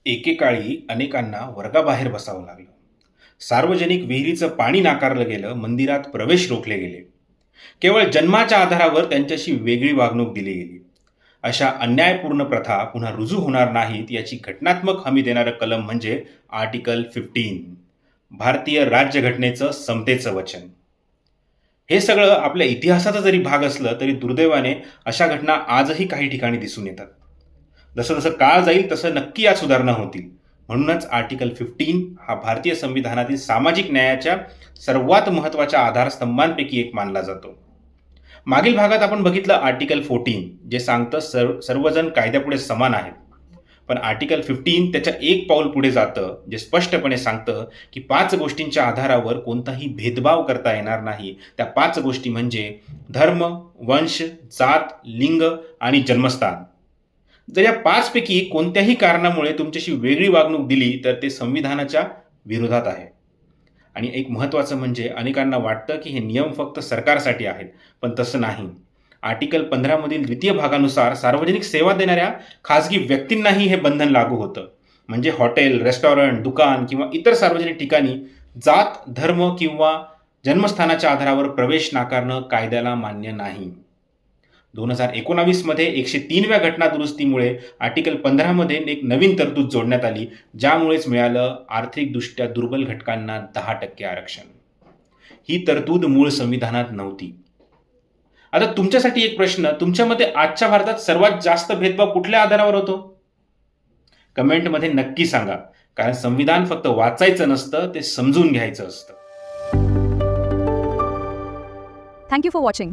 एकेकाळी अनेकांना वर्गाबाहेर बसावं लागलं. सार्वजनिक विहिरीचं पाणी नाकारलं गेलं, मंदिरात प्रवेश रोखले गेले. केवळ जन्माच्या आधारावर त्यांच्याशी वेगळी वागणूक दिली गेली. अशा अन्यायपूर्ण प्रथा पुन्हा रुजू होणार नाहीत याची घटनात्मक हमी देणारं कलम म्हणजे आर्टिकल 15, भारतीय राज्यघटनेचं समतेचं वचन. हे सगळं आपल्या इतिहासाचा जरी भाग असलं तरी दुर्दैवाने अशा घटना आजही काही ठिकाणी दिसून येतात. जसं जसं काळ जाईल तसं नक्की यात सुधारणा होतील. म्हणूनच आर्टिकल 15 हा भारतीय संविधानातील सामाजिक न्यायाच्या सर्वात महत्त्वाच्या आधारस्तंभांपैकी एक मानला जातो. मागील भागात आपण बघितलं आर्टिकल 14 जे सांगतं सर्वजण कायद्यापुढे समान आहेत. पण आर्टिकल 15 त्याच्या एक पाऊल पुढे जातं, जे स्पष्टपणे सांगतं की 5 गोष्टींच्या आधारावर कोणताही भेदभाव करता येणार नाही. त्या 5 गोष्टी म्हणजे धर्म, वंश, जात, लिंग आणि जन्मस्थान. जर या 5 पैकी कोणत्याही कारणामुळे तुमच्याशी वेगळी वागणूक दिली तर ते संविधानाच्या विरोधात आहे. आणि एक महत्त्वाचं म्हणजे अनेकांना वाटतं की हे नियम फक्त सरकारसाठी आहेत, पण तसं नाही. आर्टिकल 15 मधील द्वितीय भागानुसार सार्वजनिक सेवा देणाऱ्या खाजगी व्यक्तींनाही हे बंधन लागू होतं. म्हणजे हॉटेल, रेस्टॉरंट, दुकान किंवा इतर सार्वजनिक ठिकाणी जात, धर्म किंवा जन्मस्थानाच्या आधारावर प्रवेश नाकारणं कायद्याला मान्य नाही. 2019 मध्ये 103व्या घटना दुरुस्तीमुळे आर्टिकल 15 मध्ये एक नवीन तरतूद जोडण्यात आली, ज्यामुळेच मिळालं आर्थिकदृष्ट्या दुर्बल घटकांना 10% आरक्षण. ही तरतूद मूळ संविधानात नव्हती. आता तुमच्यासाठी एक प्रश्न, तुमच्या मते आजच्या भारतात सर्वात जास्त भेदभाव कुठल्या आधारावर होतो? कमेंटमध्ये नक्की सांगा, कारण संविधान फक्त वाचायचं नसतं, ते समजून घ्यायचं असतं. Thank you for watching.